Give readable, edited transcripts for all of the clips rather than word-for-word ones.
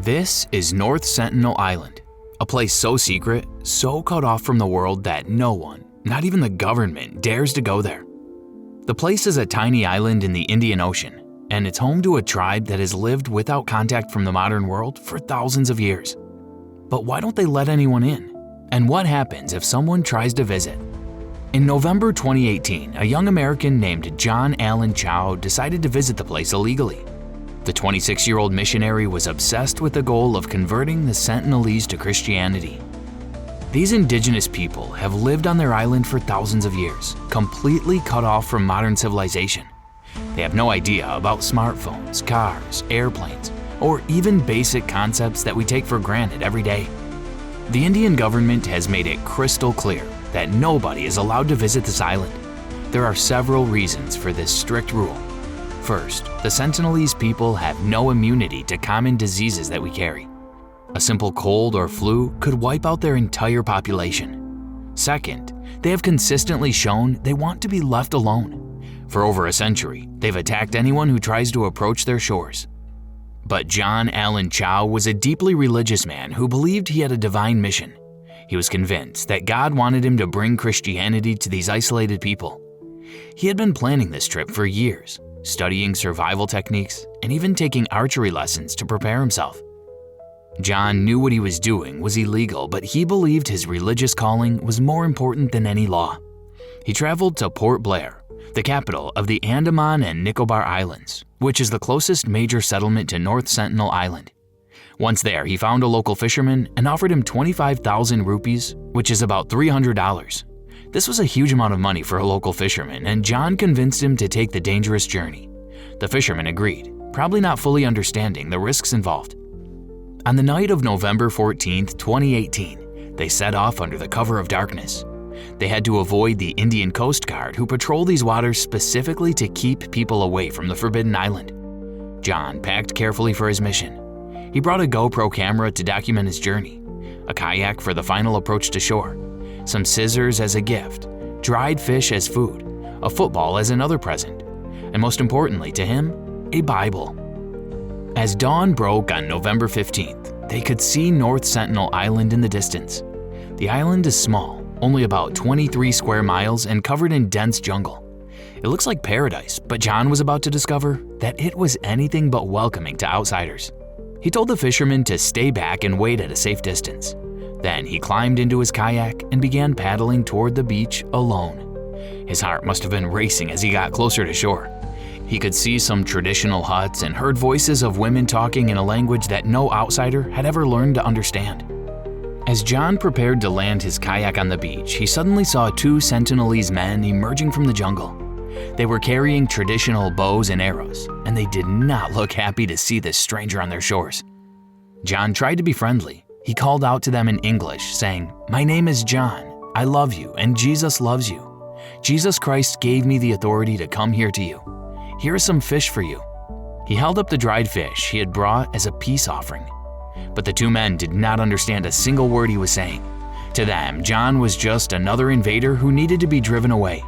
This is North Sentinel Island, a place so secret, so cut off from the world that no one, not even the government, dares to go there. The place is a tiny island in the Indian Ocean, and it's home to a tribe that has lived without contact from the modern world for thousands of years. But why don't they let anyone in? And what happens if someone tries to visit? In November 2018, a young American named John Allen Chow decided to visit the place illegally. The 26-year-old missionary was obsessed with the goal of converting the Sentinelese to Christianity. These indigenous people have lived on their island for thousands of years, completely cut off from modern civilization. They have no idea about smartphones, cars, airplanes, or even basic concepts that we take for granted every day. The Indian government has made it crystal clear that nobody is allowed to visit this island. There are several reasons for this strict rule. First, the Sentinelese people have no immunity to common diseases that we carry. A simple cold or flu could wipe out their entire population. Second, they have consistently shown they want to be left alone. For over a century, they've attacked anyone who tries to approach their shores. But John Allen Chow was a deeply religious man who believed he had a divine mission. He was convinced that God wanted him to bring Christianity to these isolated people. He had been planning this trip for years, studying survival techniques and even taking archery lessons to prepare himself. John knew what he was doing was illegal, but he believed his religious calling was more important than any law. He traveled to Port Blair, the capital of the Andaman and Nicobar Islands, which is the closest major settlement to North Sentinel Island. Once there, he found a local fisherman and offered him 25,000 rupees, which is about $300. This was a huge amount of money for a local fisherman, and John convinced him to take the dangerous journey. The fisherman agreed, probably not fully understanding the risks involved. On the night of November 14, 2018, they set off under the cover of darkness. They had to avoid the Indian Coast Guard, who patrol these waters specifically to keep people away from the Forbidden Island. John packed carefully for his mission. He brought a GoPro camera to document his journey, a kayak for the final approach to shore, some scissors as a gift, dried fish as food, a football as another present, and most importantly to him, a Bible. As dawn broke on November 15th, they could see North Sentinel Island in the distance. The island is small, only about 23 square miles and covered in dense jungle. It looks like paradise, but John was about to discover that it was anything but welcoming to outsiders. He told the fisherman to stay back and wait at a safe distance. Then he climbed into his kayak and began paddling toward the beach alone. His heart must have been racing as he got closer to shore. He could see some traditional huts and heard voices of women talking in a language that no outsider had ever learned to understand. As John prepared to land his kayak on the beach, he suddenly saw two Sentinelese men emerging from the jungle. They were carrying traditional bows and arrows, and they did not look happy to see this stranger on their shores. John tried to be friendly. He called out to them in English, saying, "My name is John. I love you, and Jesus loves you. Jesus Christ gave me the authority to come here to you. Here are some fish for you." He held up the dried fish he had brought as a peace offering. But the two men did not understand a single word he was saying. To them, John was just another invader who needed to be driven away.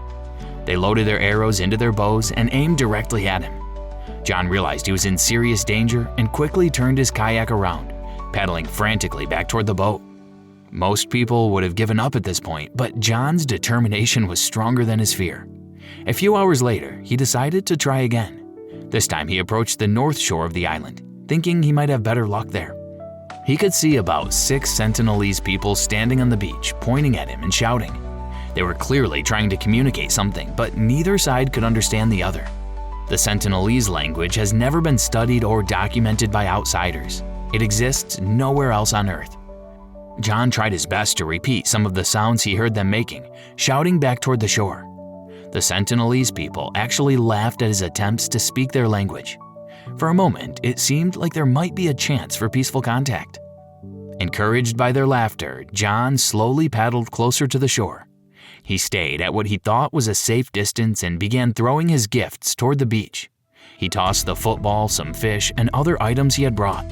They loaded their arrows into their bows and aimed directly at him. John realized he was in serious danger and quickly turned his kayak around, paddling frantically back toward the boat. Most people would have given up at this point, but John's determination was stronger than his fear. A few hours later, he decided to try again. This time he approached the north shore of the island, thinking he might have better luck there. He could see about 6 Sentinelese people standing on the beach, pointing at him and shouting. They were clearly trying to communicate something, but neither side could understand the other. The Sentinelese language has never been studied or documented by outsiders. It exists nowhere else on Earth. John tried his best to repeat some of the sounds he heard them making, shouting back toward the shore. The Sentinelese people actually laughed at his attempts to speak their language. For a moment, it seemed like there might be a chance for peaceful contact. Encouraged by their laughter, John slowly paddled closer to the shore. He stayed at what he thought was a safe distance and began throwing his gifts toward the beach. He tossed the football, some fish, and other items he had brought.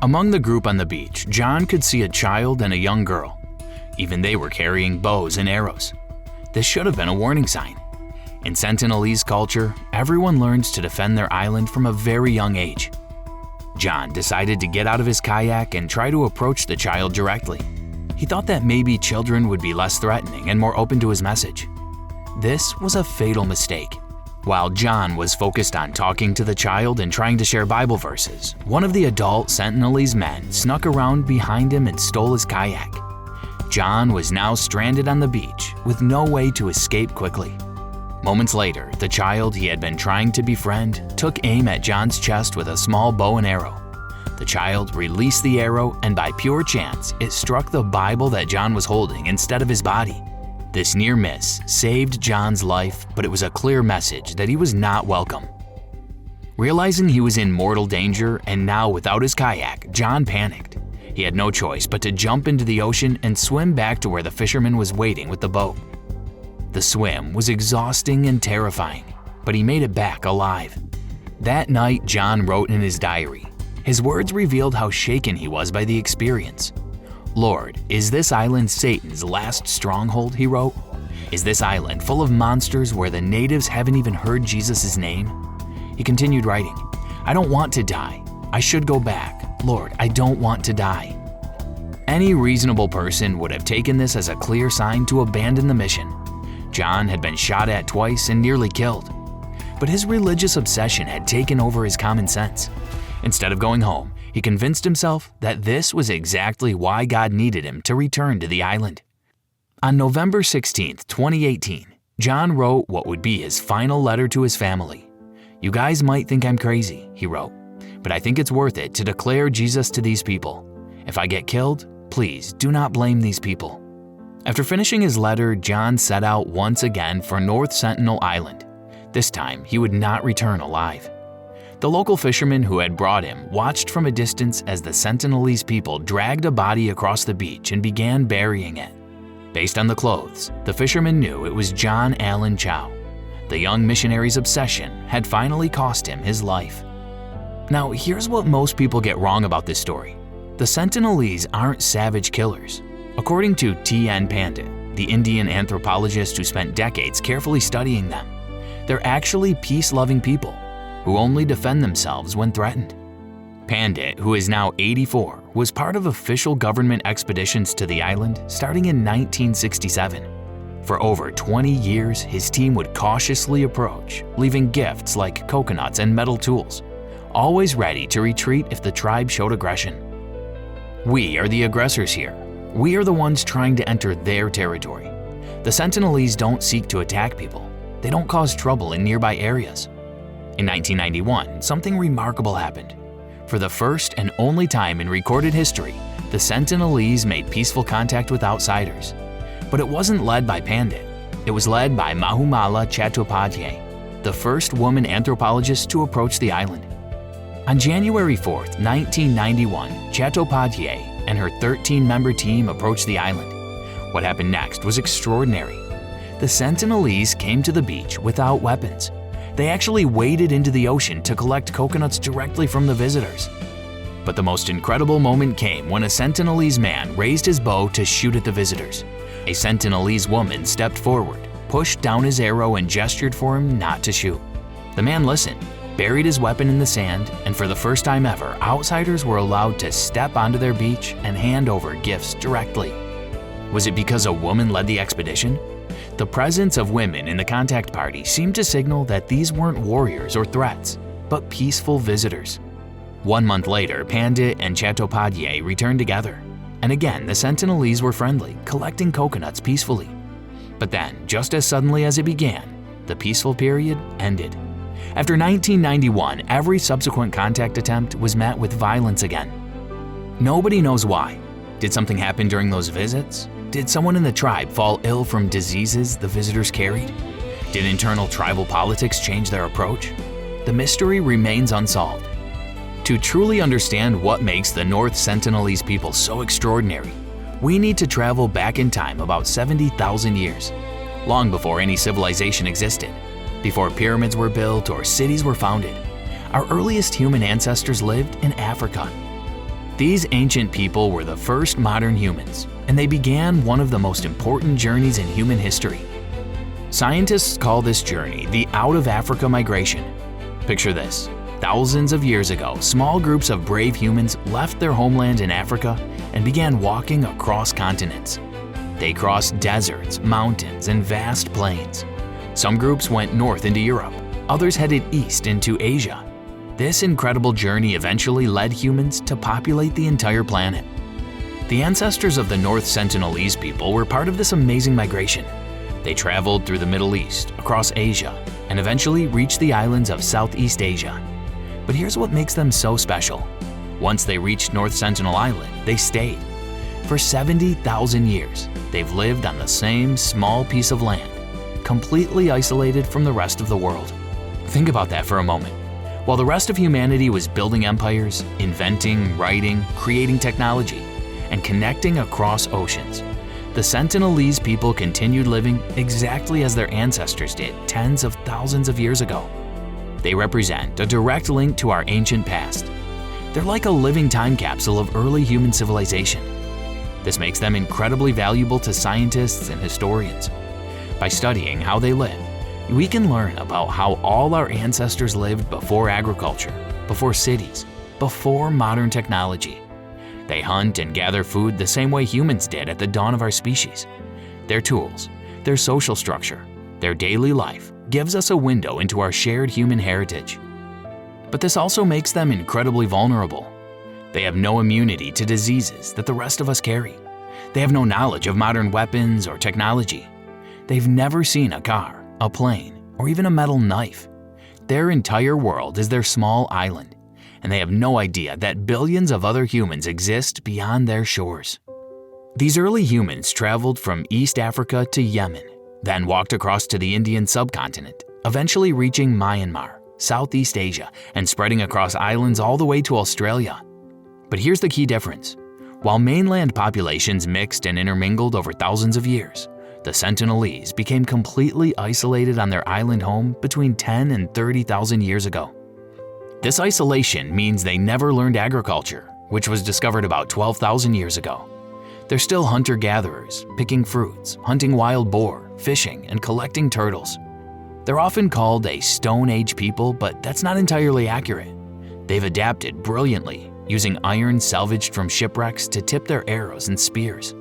Among the group on the beach, John could see a child and a young girl. Even they were carrying bows and arrows. This should have been a warning sign. In Sentinelese culture, everyone learns to defend their island from a very young age. John decided to get out of his kayak and try to approach the child directly. He thought that maybe children would be less threatening and more open to his message. This was a fatal mistake. While John was focused on talking to the child and trying to share Bible verses, one of the adult Sentinelese men snuck around behind him and stole his kayak. John was now stranded on the beach with no way to escape quickly. Moments later, the child he had been trying to befriend took aim at John's chest with a small bow and arrow. The child released the arrow, and by pure chance, it struck the Bible that John was holding instead of his body. This near miss saved John's life, but it was a clear message that he was not welcome. Realizing he was in mortal danger and now without his kayak, John panicked. He had no choice but to jump into the ocean and swim back to where the fisherman was waiting with the boat. The swim was exhausting and terrifying, but he made it back alive. That night, John wrote in his diary. His words revealed how shaken he was by the experience. "Lord, is this island Satan's last stronghold?" he wrote. "Is this island full of monsters where the natives haven't even heard Jesus' name?" He continued writing, "I don't want to die. I should go back. Lord, I don't want to die." Any reasonable person would have taken this as a clear sign to abandon the mission. John had been shot at twice and nearly killed. But his religious obsession had taken over his common sense. Instead of going home, he convinced himself that this was exactly why God needed him to return to the island. On November 16, 2018, John wrote what would be his final letter to his family. "You guys might think I'm crazy," he wrote, "but I think it's worth it to declare Jesus to these people. If I get killed, please do not blame these people." After finishing his letter, John set out once again for North Sentinel Island. This time, he would not return alive. The local fisherman who had brought him watched from a distance as the Sentinelese people dragged a body across the beach and began burying it. Based on the clothes, the fisherman knew it was John Allen Chow. The young missionary's obsession had finally cost him his life. Now, here's what most people get wrong about this story. The Sentinelese aren't savage killers. According to T.N. Pandit, the Indian anthropologist who spent decades carefully studying them, they're actually peace-loving people who only defend themselves when threatened. Pandit, who is now 84, was part of official government expeditions to the island starting in 1967. For over 20 years, his team would cautiously approach, leaving gifts like coconuts and metal tools, always ready to retreat if the tribe showed aggression. We are the aggressors here. We are the ones trying to enter their territory. The Sentinelese don't seek to attack people. They don't cause trouble in nearby areas. In 1991, something remarkable happened. For the first and only time in recorded history, the Sentinelese made peaceful contact with outsiders. But it wasn't led by Pandit. It was led by Mahumala Chattopadhyay, the first woman anthropologist to approach the island. On January 4, 1991, Chattopadhyay and her 13-member team approached the island. What happened next was extraordinary. The Sentinelese came to the beach without weapons. They actually waded into the ocean to collect coconuts directly from the visitors. But the most incredible moment came when a Sentinelese man raised his bow to shoot at the visitors. A Sentinelese woman stepped forward, pushed down his arrow and gestured for him not to shoot. The man listened, buried his weapon in the sand, and for the first time ever, outsiders were allowed to step onto their beach and hand over gifts directly. Was it because a woman led the expedition? The presence of women in the contact party seemed to signal that these weren't warriors or threats, but peaceful visitors. 1 month later, Pandit and Chattopadhyay returned together. And again, the Sentinelese were friendly, collecting coconuts peacefully. But then, just as suddenly as it began, the peaceful period ended. After 1991, every subsequent contact attempt was met with violence again. Nobody knows why. Did something happen during those visits? Did someone in the tribe fall ill from diseases the visitors carried? Did internal tribal politics change their approach? The mystery remains unsolved. To truly understand what makes the North Sentinelese people so extraordinary, we need to travel back in time about 70,000 years, long before any civilization existed, before pyramids were built or cities were founded. Our earliest human ancestors lived in Africa. These ancient people were the first modern humans, and they began one of the most important journeys in human history. Scientists call this journey the Out of Africa migration. Picture this. Thousands of years ago, small groups of brave humans left their homeland in Africa and began walking across continents. They crossed deserts, mountains, and vast plains. Some groups went north into Europe, others headed east into Asia. This incredible journey eventually led humans to populate the entire planet. The ancestors of the North Sentinelese people were part of this amazing migration. They traveled through the Middle East, across Asia, and eventually reached the islands of Southeast Asia. But here's what makes them so special. Once they reached North Sentinel Island, they stayed. For 70,000 years, they've lived on the same small piece of land, completely isolated from the rest of the world. Think about that for a moment. While the rest of humanity was building empires, inventing, writing, creating technology, and connecting across oceans, the Sentinelese people continued living exactly as their ancestors did tens of thousands of years ago. They represent a direct link to our ancient past. They're like a living time capsule of early human civilization. This makes them incredibly valuable to scientists and historians. By studying how they live, we can learn about how all our ancestors lived before agriculture, before cities, before modern technology. They hunt and gather food the same way humans did at the dawn of our species. Their tools, their social structure, their daily life gives us a window into our shared human heritage. But this also makes them incredibly vulnerable. They have no immunity to diseases that the rest of us carry. They have no knowledge of modern weapons or technology. They've never seen a car, a plane, or even a metal knife. Their entire world is their small island, and they have no idea that billions of other humans exist beyond their shores. These early humans traveled from East Africa to Yemen, then walked across to the Indian subcontinent, eventually reaching Myanmar, Southeast Asia, and spreading across islands all the way to Australia. But here's the key difference. While mainland populations mixed and intermingled over thousands of years, the Sentinelese became completely isolated on their island home between 10 and 30,000 years ago. This isolation means they never learned agriculture, which was discovered about 12,000 years ago. They're still hunter-gatherers, picking fruits, hunting wild boar, fishing, and collecting turtles. They're often called a Stone Age people, but that's not entirely accurate. They've adapted brilliantly, using iron salvaged from shipwrecks to tip their arrows and spears.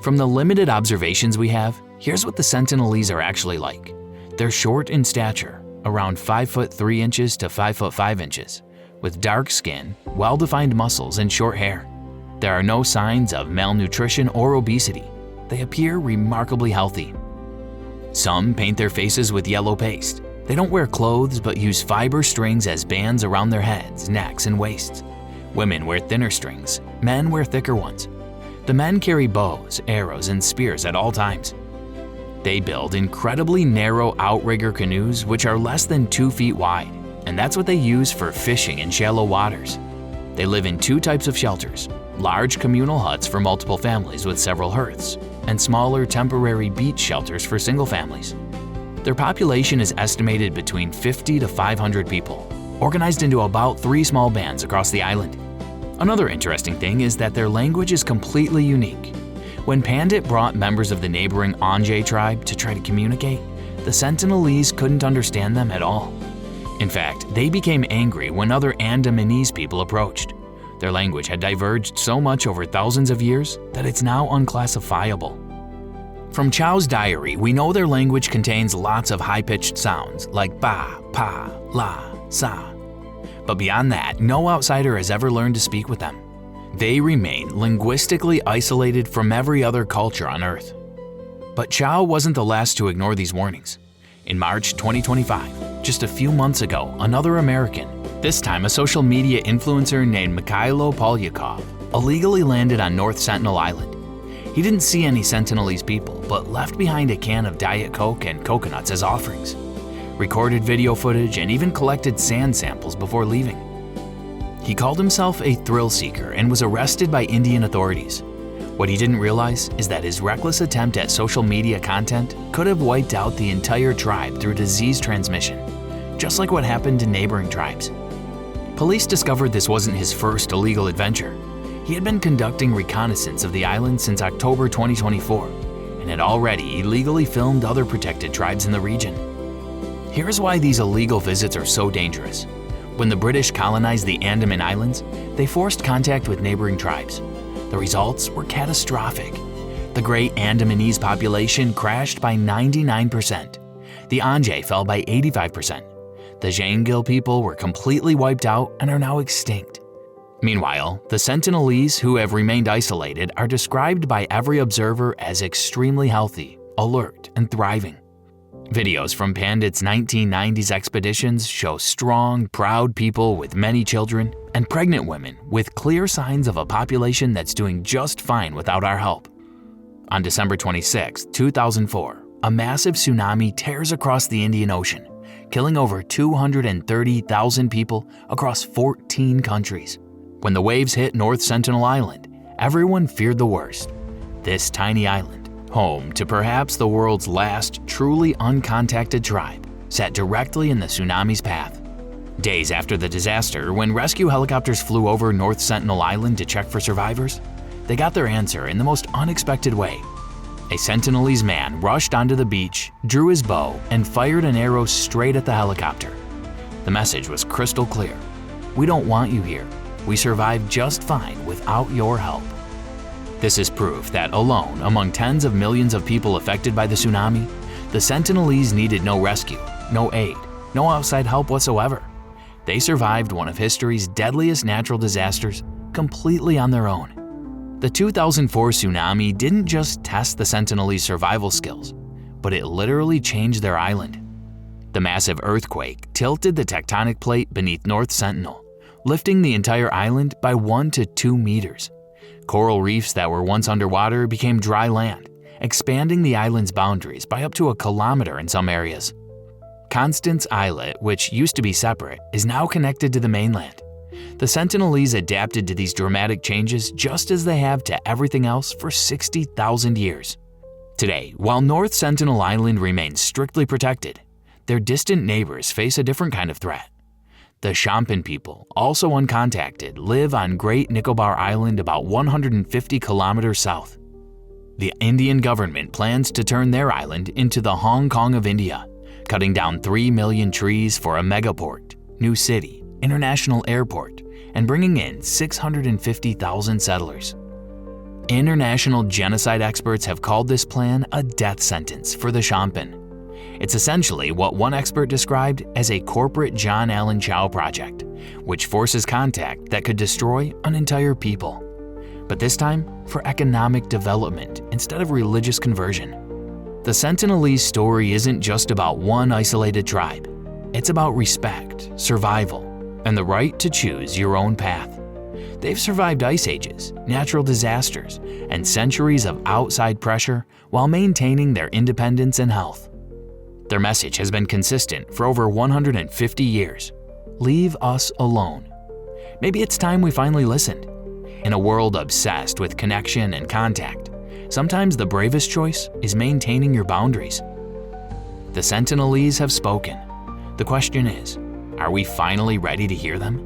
From the limited observations we have, here's what the Sentinelese are actually like. They're short in stature, around 5 foot 3 inches to 5 foot 5 inches, with dark skin, well-defined muscles, and short hair. There are no signs of malnutrition or obesity. They appear remarkably healthy. Some paint their faces with yellow paste. They don't wear clothes but use fiber strings as bands around their heads, necks, and waists. Women wear thinner strings, men wear thicker ones. The men carry bows, arrows, and spears at all times. They build incredibly narrow outrigger canoes which are less than 2 feet wide, and that's what they use for fishing in shallow waters. They live in 2 types of shelters: large communal huts for multiple families with several hearths, and smaller temporary beach shelters for single families. Their population is estimated between 50 to 500 people, organized into about 3 small bands across the island. Another interesting thing is that their language is completely unique. When Pandit brought members of the neighboring Anjay tribe to try to communicate, the Sentinelese couldn't understand them at all. In fact, they became angry when other Andamanese people approached. Their language had diverged so much over thousands of years that it's now unclassifiable. From Chow's diary, we know their language contains lots of high-pitched sounds like ba, pa, la, sa. But beyond that, no outsider has ever learned to speak with them. They remain linguistically isolated from every other culture on Earth. But Chow wasn't the last to ignore these warnings. In March 2025, just a few months ago, another American, this time a social media influencer named Mikhailo Polyakov, illegally landed on North Sentinel Island. He didn't see any Sentinelese people, but left behind a can of Diet Coke and coconuts as offerings, recorded video footage, and even collected sand samples before leaving. He called himself a thrill seeker and was arrested by Indian authorities. What he didn't realize is that his reckless attempt at social media content could have wiped out the entire tribe through disease transmission, just like what happened to neighboring tribes. Police discovered this wasn't his first illegal adventure. He had been conducting reconnaissance of the island since October 2024 and had already illegally filmed other protected tribes in the region. Here's why these illegal visits are so dangerous. When the British colonized the Andaman Islands, they forced contact with neighboring tribes. The results were catastrophic. The great Andamanese population crashed by 99%. The Anjay fell by 85%. The Jangil people were completely wiped out and are now extinct. Meanwhile, the Sentinelese who have remained isolated are described by every observer as extremely healthy, alert, and thriving. Videos from Pandit's 1990s expeditions show strong, proud people with many children and pregnant women with clear signs of a population that's doing just fine without our help. On December 26, 2004, a massive tsunami tears across the Indian Ocean, killing over 230,000 people across 14 countries. When the waves hit North Sentinel Island, everyone feared the worst. This tiny island, home to perhaps the world's last truly uncontacted tribe, sat directly in the tsunami's path. Days after the disaster, when rescue helicopters flew over North Sentinel Island to check for survivors, they got their answer in the most unexpected way. A Sentinelese man rushed onto the beach, drew his bow, and fired an arrow straight at the helicopter. The message was crystal clear. "We don't want you here. We survived just fine without your help." This is proof that alone, among tens of millions of people affected by the tsunami, the Sentinelese needed no rescue, no aid, no outside help whatsoever. They survived one of history's deadliest natural disasters completely on their own. The 2004 tsunami didn't just test the Sentinelese survival skills, but it literally changed their island. The massive earthquake tilted the tectonic plate beneath North Sentinel, lifting the entire island by 1 to 2 meters. Coral reefs that were once underwater became dry land, expanding the island's boundaries by up to 1 kilometer in some areas. Constance Islet, which used to be separate, is now connected to the mainland. The Sentinelese adapted to these dramatic changes just as they have to everything else for 60,000 years. Today, while North Sentinel Island remains strictly protected, their distant neighbors face a different kind of threat. The Shampan people, also uncontacted, live on Great Nicobar Island about 150 kilometers south. The Indian government plans to turn their island into the Hong Kong of India, cutting down 3 million trees for a megaport, new city, international airport, and bringing in 650,000 settlers. International genocide experts have called this plan a death sentence for the Shampan. It's essentially what one expert described as a corporate John Allen Chow project, which forces contact that could destroy an entire people. But this time, for economic development instead of religious conversion. The Sentinelese story isn't just about one isolated tribe. It's about respect, survival, and the right to choose your own path. They've survived ice ages, natural disasters, and centuries of outside pressure while maintaining their independence and health. Their message has been consistent for over 150 years. Leave us alone. Maybe it's time we finally listened. In a world obsessed with connection and contact, sometimes the bravest choice is maintaining your boundaries. The Sentinelese have spoken. The question is, are we finally ready to hear them?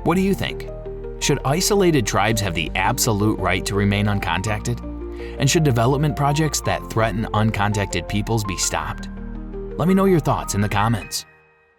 What do you think? Should isolated tribes have the absolute right to remain uncontacted? And should development projects that threaten uncontacted peoples be stopped? Let me know your thoughts in the comments.